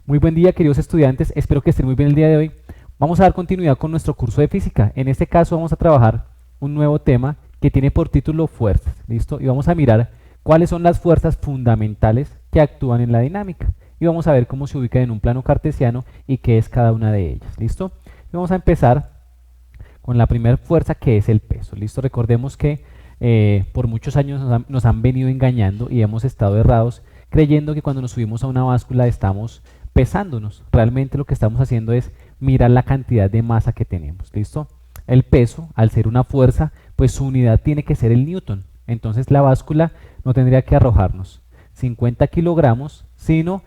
Muy buen día, queridos estudiantes, espero que estén muy bien el día de hoy. Vamos a dar continuidad con nuestro curso de física. En este caso vamos a trabajar un nuevo tema que tiene por título fuerzas, ¿listo? Y vamos a mirar cuáles son las fuerzas fundamentales que actúan en la dinámica. Y vamos a ver cómo se ubican en un plano cartesiano y qué es cada una de ellas, ¿listo? Y vamos a empezar con la primera fuerza, que es el peso, ¿listo? Recordemos que por muchos años nos han venido engañando y hemos estado errados creyendo que cuando nos subimos a una báscula estamos pesándonos. Realmente lo que estamos haciendo es mirar la cantidad de masa que tenemos, ¿listo? El peso, al ser una fuerza, pues su unidad tiene que ser el newton. Entonces la báscula no tendría que arrojarnos 50 kilogramos, sino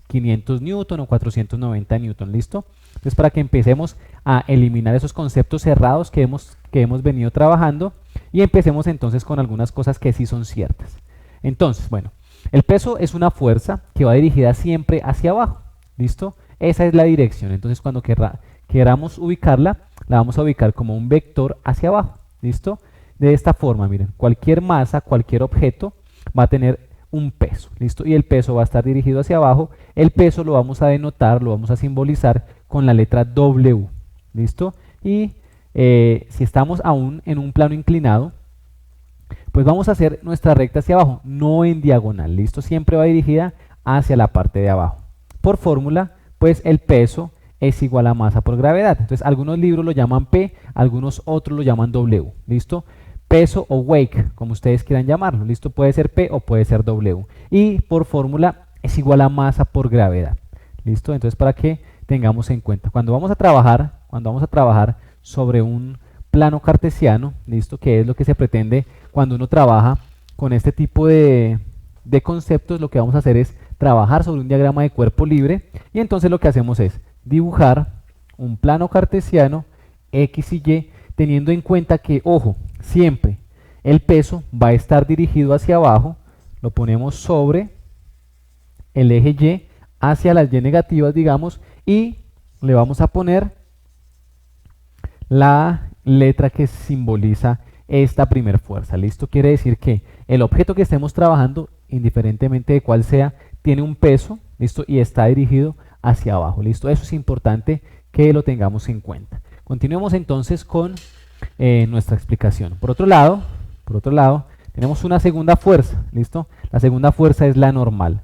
500 newton o 490 newton, ¿listo? Entonces para que empecemos a eliminar esos conceptos cerrados que hemos venido trabajando y empecemos entonces con algunas cosas que sí son ciertas. Entonces, bueno, el peso es una fuerza que va dirigida siempre hacia abajo, ¿listo? Esa es la dirección. Entonces cuando queramos ubicarla, la vamos a ubicar como un vector hacia abajo, ¿listo? De esta forma, miren, cualquier masa, cualquier objeto va a tener un peso, ¿listo? Y el peso va a estar dirigido hacia abajo. El peso lo vamos a denotar, lo vamos a simbolizar con la letra W, ¿listo? Y si estamos aún en un plano inclinado, pues vamos a hacer nuestra recta hacia abajo, no en diagonal, ¿listo? Siempre va dirigida hacia la parte de abajo. Por fórmula, pues el peso es igual a masa por gravedad. Entonces, algunos libros lo llaman P, algunos otros lo llaman W, ¿listo? Peso o weight, como ustedes quieran llamarlo, ¿listo? Puede ser P o puede ser W. Y por fórmula es igual a masa por gravedad, ¿listo? Entonces, para que tengamos en cuenta, cuando vamos a trabajar sobre un plano cartesiano, ¿listo? Que es lo que se pretende cuando uno trabaja con este tipo de conceptos. Lo que vamos a hacer es trabajar sobre un diagrama de cuerpo libre y entonces lo que hacemos es dibujar un plano cartesiano X y Y, teniendo en cuenta que, ojo, siempre el peso va a estar dirigido hacia abajo. Lo ponemos sobre el eje Y hacia las Y negativas, digamos, y le vamos a poner la letra que simboliza esta primera fuerza, ¿listo? Quiere decir que el objeto que estemos trabajando, indiferentemente de cuál sea, tiene un peso, ¿listo? Y está dirigido hacia abajo, ¿listo? Eso es importante que lo tengamos en cuenta. Continuemos entonces con nuestra explicación. Por otro lado, tenemos una segunda fuerza, ¿listo? La segunda fuerza es la normal.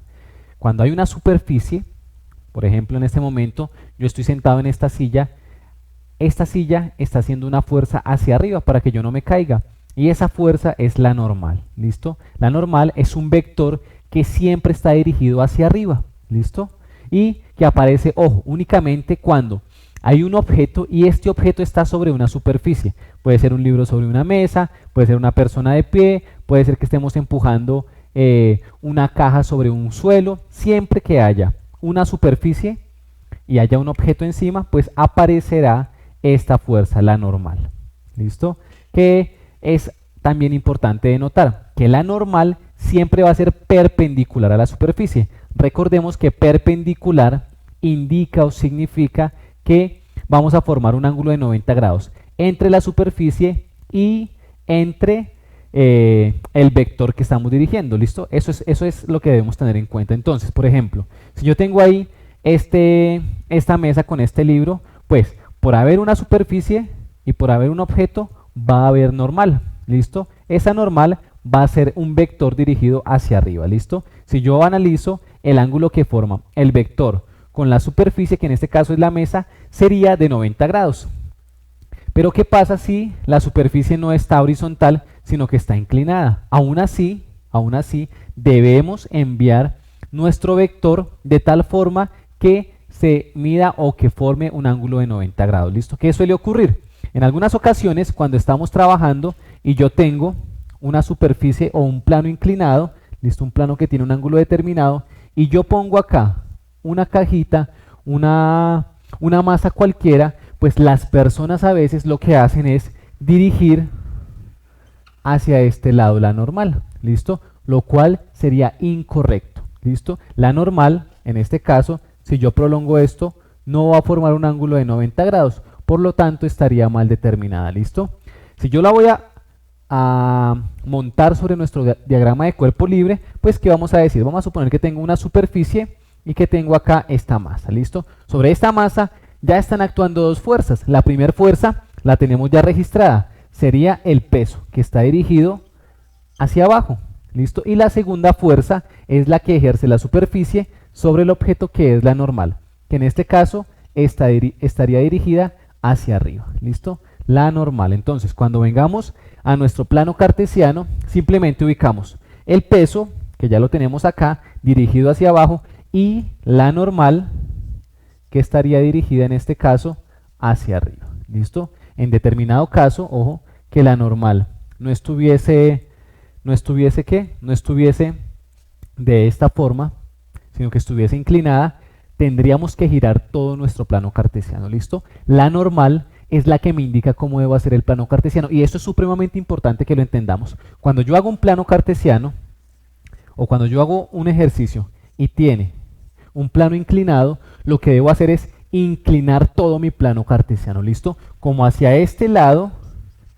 Cuando hay una superficie, por ejemplo, en este momento, yo estoy sentado en esta silla está haciendo una fuerza hacia arriba para que yo no me caiga. Y esa fuerza es la normal, ¿listo? La normal es un vector que siempre está dirigido hacia arriba, ¿listo? Y que aparece, ojo, únicamente cuando hay un objeto y este objeto está sobre una superficie. Puede ser un libro sobre una mesa, puede ser una persona de pie, puede ser que estemos empujando una caja sobre un suelo. Siempre que haya una superficie y haya un objeto encima, pues aparecerá esta fuerza, la normal, ¿listo? Que es también importante de notar que la normal siempre va a ser perpendicular a la superficie. Recordemos que perpendicular indica o significa que vamos a formar un ángulo de 90 grados entre la superficie y entre el vector que estamos dirigiendo, ¿listo? Eso es lo que debemos tener en cuenta. Entonces, por ejemplo, si yo tengo ahí esta mesa con este libro, pues por haber una superficie y por haber un objeto va a haber normal, ¿listo? Esa normal va a ser un vector dirigido hacia arriba, ¿listo? Si yo analizo el ángulo que forma el vector con la superficie, que en este caso es la mesa, sería de 90 grados. Pero ¿qué pasa si la superficie no está horizontal, sino que está inclinada? Aún así, debemos enviar nuestro vector de tal forma que se mida o que forme un ángulo de 90 grados, ¿listo? ¿Qué suele ocurrir? En algunas ocasiones, cuando estamos trabajando y yo tengo una superficie o un plano inclinado, ¿listo? Un plano que tiene un ángulo determinado, y yo pongo acá una cajita, una masa cualquiera, pues las personas a veces lo que hacen es dirigir hacia este lado la normal, ¿listo? Lo cual sería incorrecto, ¿listo? La normal, en este caso, si yo prolongo esto, no va a formar un ángulo de 90 grados, por lo tanto estaría mal determinada, ¿listo? Si yo la voy a montar sobre nuestro diagrama de cuerpo libre, pues ¿qué vamos a decir? Vamos a suponer que tengo una superficie y que tengo acá esta masa, ¿listo? Sobre esta masa ya están actuando dos fuerzas. La primera fuerza la tenemos ya registrada, sería el peso que está dirigido hacia abajo, ¿listo? Y la segunda fuerza es la que ejerce la superficie sobre el objeto, que es la normal, que en este caso estaría dirigida hacia arriba, ¿listo? La normal. Entonces, cuando vengamos a nuestro plano cartesiano, simplemente ubicamos el peso, que ya lo tenemos acá, dirigido hacia abajo, y la normal, que estaría dirigida en este caso hacia arriba, ¿listo? En determinado caso, ojo, que la normal no estuviese de esta forma, sino que estuviese inclinada, tendríamos que girar todo nuestro plano cartesiano, ¿listo? La normal es la que me indica cómo debo hacer el plano cartesiano, y esto es supremamente importante que lo entendamos. Cuando yo hago un plano cartesiano, o cuando yo hago un ejercicio y tiene un plano inclinado, lo que debo hacer es inclinar todo mi plano cartesiano, ¿listo? Como hacia este lado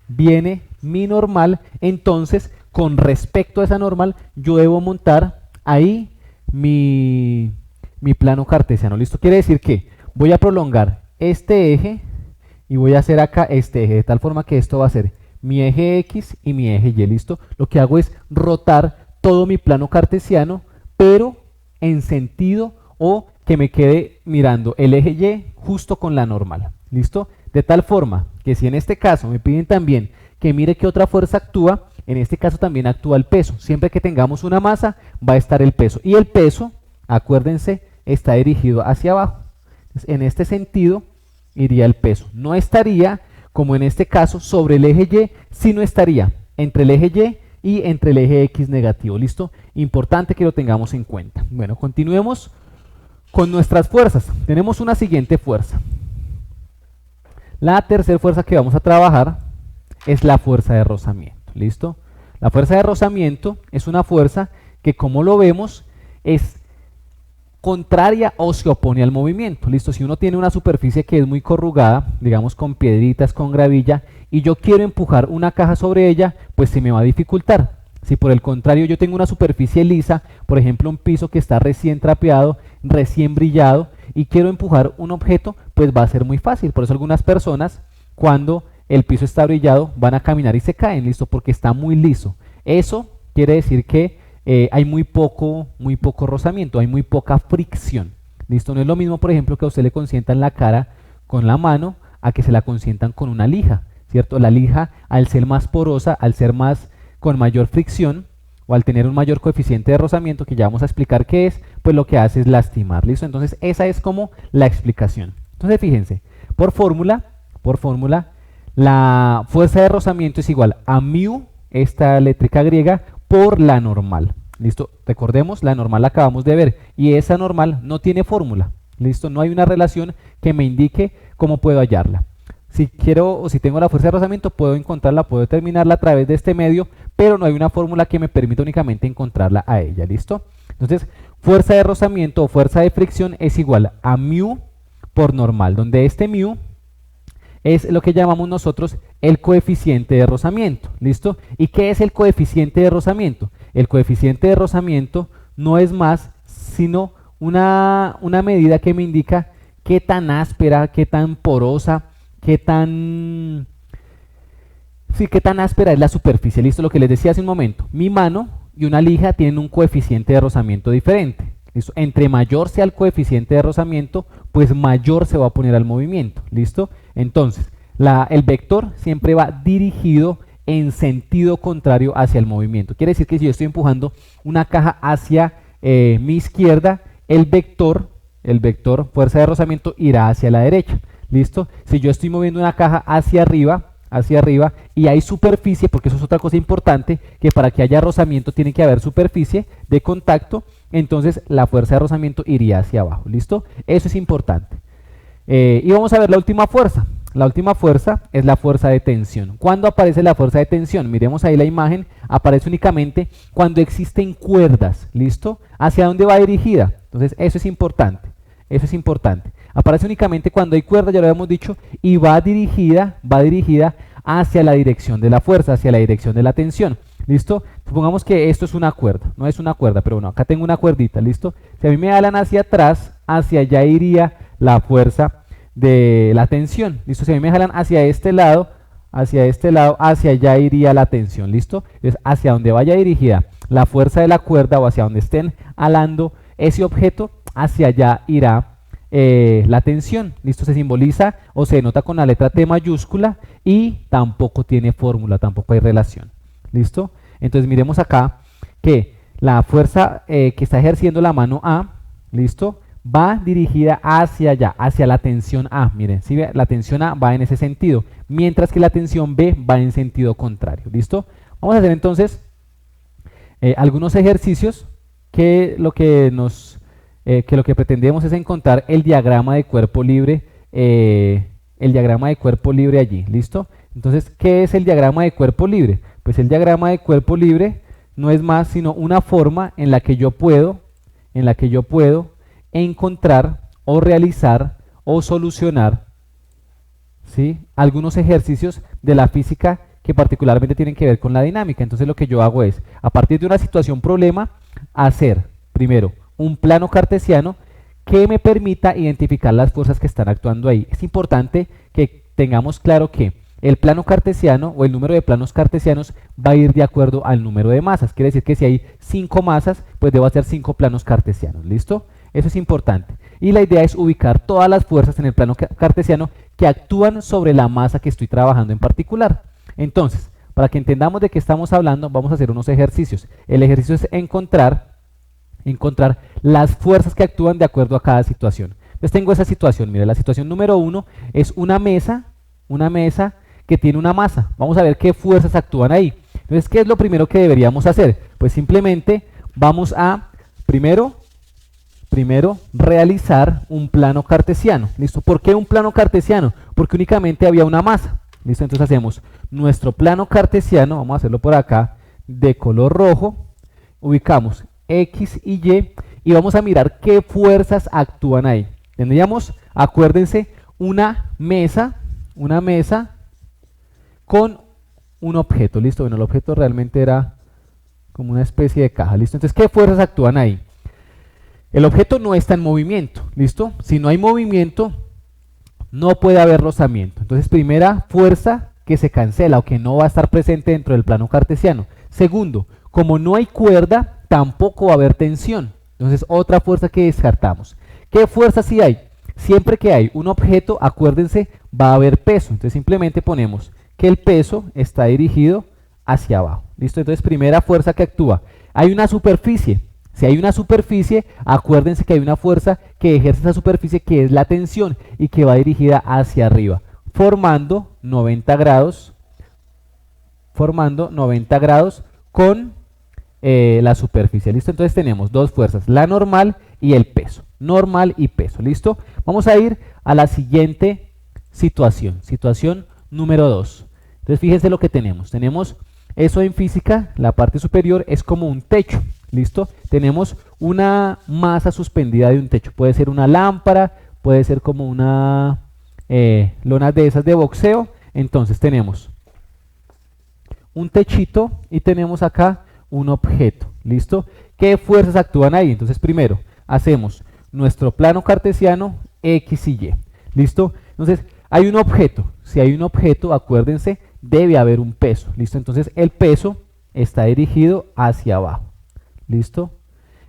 viene mi normal, entonces con respecto a esa normal yo debo montar ahí mi plano cartesiano, ¿listo? Quiere decir que voy a prolongar este eje y voy a hacer acá este eje, de tal forma que esto va a ser mi eje X y mi eje Y, ¿listo? Lo que hago es rotar todo mi plano cartesiano, pero en sentido, o que me quede mirando el eje Y justo con la normal, ¿listo? De tal forma que si en este caso me piden también que mire qué otra fuerza actúa, en este caso también actúa el peso. Siempre que tengamos una masa va a estar el peso, y el peso, acuérdense, está dirigido hacia abajo. Entonces, en este sentido iría el peso. No estaría, como en este caso, sobre el eje Y, sino estaría entre el eje Y y entre el eje X negativo, ¿listo? Importante que lo tengamos en cuenta. Bueno, continuemos con nuestras fuerzas. Tenemos una siguiente fuerza. La tercera fuerza que vamos a trabajar es la fuerza de rozamiento, ¿listo? La fuerza de rozamiento es una fuerza que, como lo vemos, es contraria o se opone al movimiento, ¿listo? Si uno tiene una superficie que es muy corrugada, digamos con piedritas, con gravilla, y yo quiero empujar una caja sobre ella, pues se me va a dificultar. Si por el contrario yo tengo una superficie lisa, por ejemplo un piso que está recién trapeado, recién brillado, y quiero empujar un objeto, pues va a ser muy fácil. Por eso algunas personas, cuando el piso está brillado, van a caminar y se caen, ¿listo? Porque está muy liso. Eso quiere decir que hay muy poco rozamiento, hay muy poca fricción, ¿listo? No es lo mismo, por ejemplo, que a usted le consientan la cara con la mano a que se la consientan con una lija, ¿cierto? La lija, al ser más porosa, al ser con mayor fricción, o al tener un mayor coeficiente de rozamiento, que ya vamos a explicar qué es, pues lo que hace es lastimar, ¿listo? Entonces esa es como la explicación. Entonces fíjense, por fórmula, la fuerza de rozamiento es igual a μ, esta letrica griega, por la normal, ¿listo? Recordemos, la normal la acabamos de ver, y esa normal no tiene fórmula, ¿listo? No hay una relación que me indique cómo puedo hallarla. Si quiero, o si tengo la fuerza de rozamiento, puedo encontrarla, puedo determinarla a través de este medio, pero no hay una fórmula que me permita únicamente encontrarla a ella, ¿listo? Entonces, fuerza de rozamiento o fuerza de fricción es igual a μ por normal, donde este μ es lo que llamamos nosotros el coeficiente de rozamiento, ¿listo? ¿Y qué es el coeficiente de rozamiento? El coeficiente de rozamiento no es más sino una medida que me indica qué tan áspera, qué tan porosa, qué tan áspera es la superficie, ¿listo? Lo que les decía hace un momento, mi mano y una lija tienen un coeficiente de rozamiento diferente, ¿listo? Entre mayor sea el coeficiente de rozamiento, pues mayor se va a poner al movimiento, ¿listo? Entonces, el vector siempre va dirigido en sentido contrario hacia el movimiento. Quiere decir que si yo estoy empujando una caja hacia mi izquierda, el vector fuerza de rozamiento irá hacia la derecha, ¿listo? Si yo estoy moviendo una caja hacia arriba y hay superficie, porque eso es otra cosa importante, que para que haya rozamiento tiene que haber superficie de contacto, entonces la fuerza de rozamiento iría hacia abajo, ¿listo? Eso es importante. Y vamos a ver la última fuerza. La última fuerza es la fuerza de tensión. ¿Cuándo aparece la fuerza de tensión? Miremos ahí la imagen, aparece únicamente cuando existen cuerdas, ¿listo? ¿Hacia dónde va dirigida? Entonces eso es importante, Aparece únicamente cuando hay cuerdas, ya lo habíamos dicho, y va dirigida hacia la dirección de la fuerza, hacia la dirección de la tensión. ¿listo? Supongamos que esto es una cuerda, no es una cuerda, pero bueno, acá tengo una cuerdita, ¿listo? Si a mí me jalan hacia atrás, hacia allá iría la fuerza de la tensión, ¿listo? Si a mí me jalan hacia este lado, hacia allá iría la tensión, ¿listo? Entonces, hacia donde vaya dirigida la fuerza de la cuerda o hacia donde estén jalando ese objeto, hacia allá irá la tensión, ¿listo? Se simboliza o se denota con la letra T mayúscula y tampoco tiene fórmula, tampoco hay relación, ¿listo? Entonces miremos acá que la fuerza que está ejerciendo la mano A, ¿listo? Va dirigida hacia allá, hacia la tensión A, miren, ¿sí? La tensión A va en ese sentido, mientras que la tensión B va en sentido contrario, ¿listo? Vamos a hacer entonces algunos ejercicios que lo que pretendemos es encontrar el diagrama de cuerpo libre, allí, ¿listo? Entonces, ¿qué es el diagrama de cuerpo libre? Pues el diagrama de cuerpo libre no es más sino una forma en la que yo puedo encontrar o realizar o solucionar, ¿sí?, algunos ejercicios de la física que particularmente tienen que ver con la dinámica. Entonces lo que yo hago es, a partir de una situación problema, hacer primero un plano cartesiano que me permita identificar las fuerzas que están actuando ahí. Es importante que tengamos claro que el plano cartesiano o el número de planos cartesianos va a ir de acuerdo al número de masas. Quiere decir que si hay 5 masas, pues debo hacer 5 planos cartesianos, ¿listo? Eso es importante. Y la idea es ubicar todas las fuerzas en el plano cartesiano que actúan sobre la masa que estoy trabajando en particular. Entonces, para que entendamos de qué estamos hablando, vamos a hacer unos ejercicios. El ejercicio es encontrar las fuerzas que actúan de acuerdo a cada situación. Entonces tengo esa situación, mire, la situación número 1 es una mesa que tiene una masa. Vamos a ver qué fuerzas actúan ahí. Entonces, ¿qué es lo primero que deberíamos hacer? Pues simplemente vamos a, primero realizar un plano cartesiano. ¿Listo? ¿Por qué un plano cartesiano? Porque únicamente había una masa. ¿Listo? Entonces hacemos nuestro plano cartesiano, vamos a hacerlo por acá, de color rojo, ubicamos X y Y vamos a mirar qué fuerzas actúan ahí. Tendríamos, acuérdense, una mesa con un objeto, ¿listo? Bueno, el objeto realmente era como una especie de caja, ¿listo? Entonces, ¿qué fuerzas actúan ahí? El objeto no está en movimiento, ¿listo? Si no hay movimiento, no puede haber rozamiento. Entonces, primera fuerza que se cancela o que no va a estar presente dentro del plano cartesiano. Segundo, como no hay cuerda, tampoco va a haber tensión. Entonces, otra fuerza que descartamos. ¿Qué fuerza sí hay? Siempre que hay un objeto, acuérdense, va a haber peso. Entonces, simplemente ponemos que el peso está dirigido hacia abajo. ¿Listo? Entonces, primera fuerza que actúa. Hay una superficie. Si hay una superficie, acuérdense que hay una fuerza que ejerce esa superficie, que es la tensión, y que va dirigida hacia arriba, formando 90 grados con la superficie. ¿Listo? Entonces tenemos dos fuerzas, la normal y el peso. Normal y peso. ¿Listo? Vamos a ir a la siguiente situación. Situación número 2. Entonces fíjense lo que tenemos. Tenemos eso en física, la parte superior es como un techo. ¿Listo? Tenemos una masa suspendida de un techo. Puede ser una lámpara, puede ser como una lona de esas de boxeo. Entonces tenemos un techito y tenemos acá un objeto. ¿Listo? ¿Qué fuerzas actúan ahí? Entonces primero hacemos nuestro plano cartesiano X y Y. ¿Listo? Entonces hay un objeto. Si hay un objeto, acuérdense, debe haber un peso. ¿Listo? Entonces el peso está dirigido hacia abajo. ¿Listo?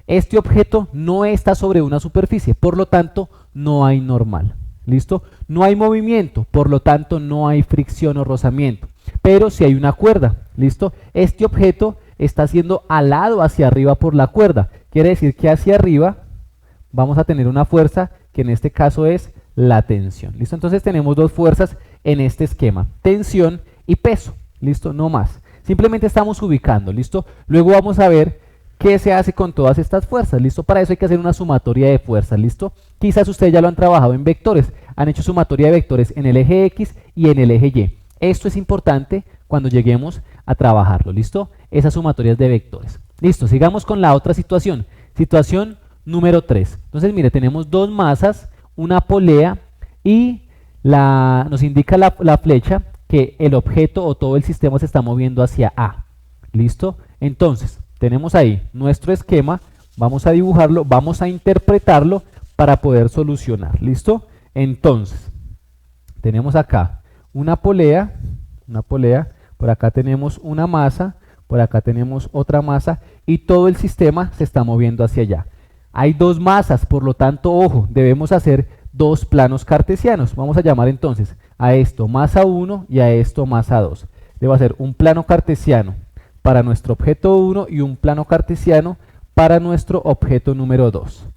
Este objeto no está sobre una superficie, por lo tanto no hay normal. ¿Listo? No hay movimiento, por lo tanto no hay fricción o rozamiento. Pero si hay una cuerda. ¿Listo? Este objeto está siendo alado hacia arriba por la cuerda. Quiere decir que hacia arriba vamos a tener una fuerza que en este caso es la tensión. ¿Listo? Entonces tenemos dos fuerzas en este esquema, tensión y peso. ¿Listo? No más. Simplemente estamos ubicando. ¿Listo? Luego vamos a ver ¿qué se hace con todas estas fuerzas? ¿Listo? Para eso hay que hacer una sumatoria de fuerzas, ¿listo? Quizás ustedes ya lo han trabajado en vectores, han hecho sumatoria de vectores en el eje X y en el eje Y. Esto es importante cuando lleguemos a trabajarlo, ¿listo? Esas sumatorias de vectores. Listo, sigamos con la otra situación. Situación número 3. Entonces, mire, tenemos dos masas, una polea y nos indica la flecha que el objeto o todo el sistema se está moviendo hacia A. ¿Listo? Entonces, tenemos ahí nuestro esquema, vamos a dibujarlo, vamos a interpretarlo para poder solucionar. ¿Listo? Entonces, tenemos acá una polea, por acá tenemos una masa, por acá tenemos otra masa y todo el sistema se está moviendo hacia allá. Hay dos masas, por lo tanto, ojo, debemos hacer dos planos cartesianos. Vamos a llamar entonces a esto masa 1 y a esto masa 2. Debo hacer un plano cartesiano para nuestro objeto 1 y un plano cartesiano para nuestro objeto número 2.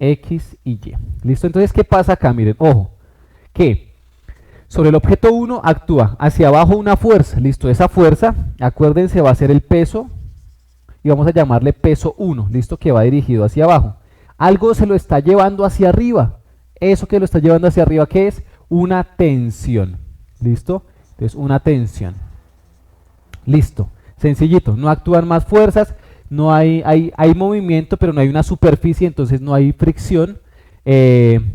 X y Y. ¿Listo? Entonces, ¿qué pasa acá? Miren, ojo, que sobre el objeto 1 actúa hacia abajo una fuerza. ¿Listo? Esa fuerza, acuérdense, va a ser el peso y vamos a llamarle peso 1. ¿Listo? Que va dirigido hacia abajo. Algo se lo está llevando hacia arriba. Eso que lo está llevando hacia arriba, ¿qué es? Una tensión. ¿Listo? Entonces, una tensión. Listo. Sencillito. No actúan más fuerzas. No hay movimiento, pero no hay una superficie, entonces no hay fricción.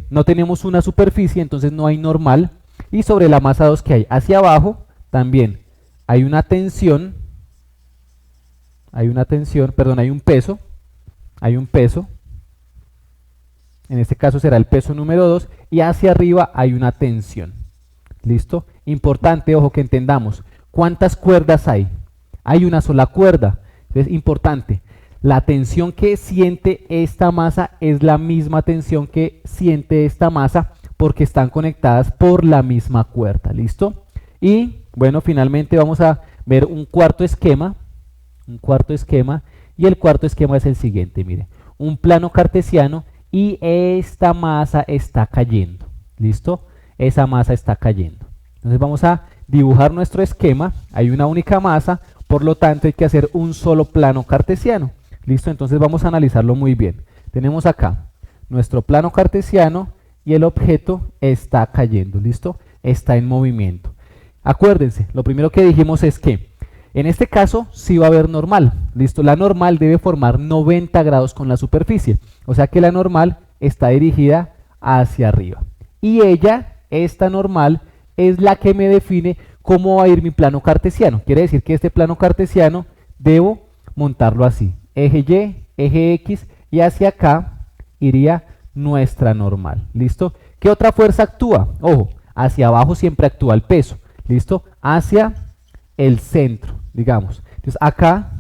No tenemos una superficie, entonces no hay normal. Y sobre la masa 2 que hay hacia abajo, también hay una tensión. Hay un peso. Hay un peso. En este caso será el peso número 2. Y hacia arriba hay una tensión. ¿Listo? Importante, ojo, que entendamos. ¿Cuántas cuerdas hay? Hay una sola cuerda. Es importante, la tensión que siente esta masa es la misma tensión que siente esta masa porque están conectadas por la misma cuerda, ¿listo? Y bueno, finalmente vamos a ver un cuarto esquema, y el cuarto esquema es el siguiente, mire, un plano cartesiano y esta masa está cayendo, ¿listo? Esa masa está cayendo. Entonces vamos a dibujar nuestro esquema, hay una única masa. Por lo tanto, hay que hacer un solo plano cartesiano. ¿Listo? Entonces vamos a analizarlo muy bien. Tenemos acá nuestro plano cartesiano y el objeto está cayendo. ¿Listo? Está en movimiento. Acuérdense, lo primero que dijimos es que en este caso sí va a haber normal. ¿Listo? La normal debe formar 90 grados con la superficie. O sea que la normal está dirigida hacia arriba. Y esta normal, es la que me define cómo va a ir mi plano cartesiano. Quiere decir que este plano cartesiano debo montarlo así. Eje Y, eje X y hacia acá iría nuestra normal. ¿Listo? ¿Qué otra fuerza actúa? Ojo, hacia abajo siempre actúa el peso. ¿Listo? Hacia el centro, digamos. Entonces acá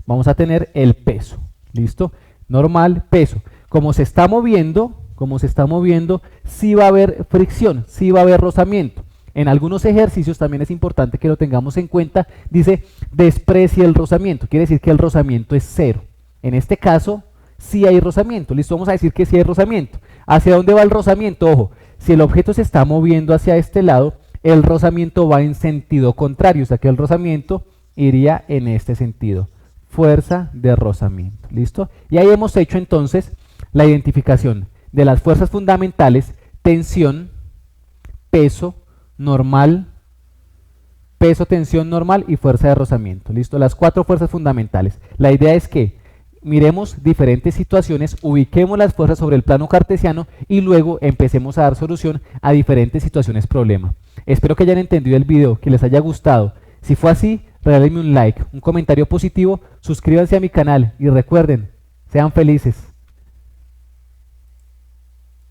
vamos a tener el peso. ¿Listo? Normal, peso. Como se está moviendo, sí va a haber fricción, sí va a haber rozamiento. En algunos ejercicios también es importante que lo tengamos en cuenta, dice desprecie el rozamiento, quiere decir que el rozamiento es 0. En este caso, sí hay rozamiento, listo, vamos a decir que sí hay rozamiento. ¿Hacia dónde va el rozamiento? Ojo, si el objeto se está moviendo hacia este lado, el rozamiento va en sentido contrario, o sea que el rozamiento iría en este sentido, fuerza de rozamiento, ¿listo? Y ahí hemos hecho entonces la identificación de las fuerzas fundamentales, tensión, peso, normal, peso, tensión, normal y fuerza de rozamiento. ¿Listo? Las 4 fuerzas fundamentales. La idea es que miremos diferentes situaciones, ubiquemos las fuerzas sobre el plano cartesiano y luego empecemos a dar solución a diferentes situaciones problema. Espero que hayan entendido el video, que les haya gustado. Si fue así, regálenme un like, un comentario positivo, suscríbanse a mi canal y recuerden, sean felices.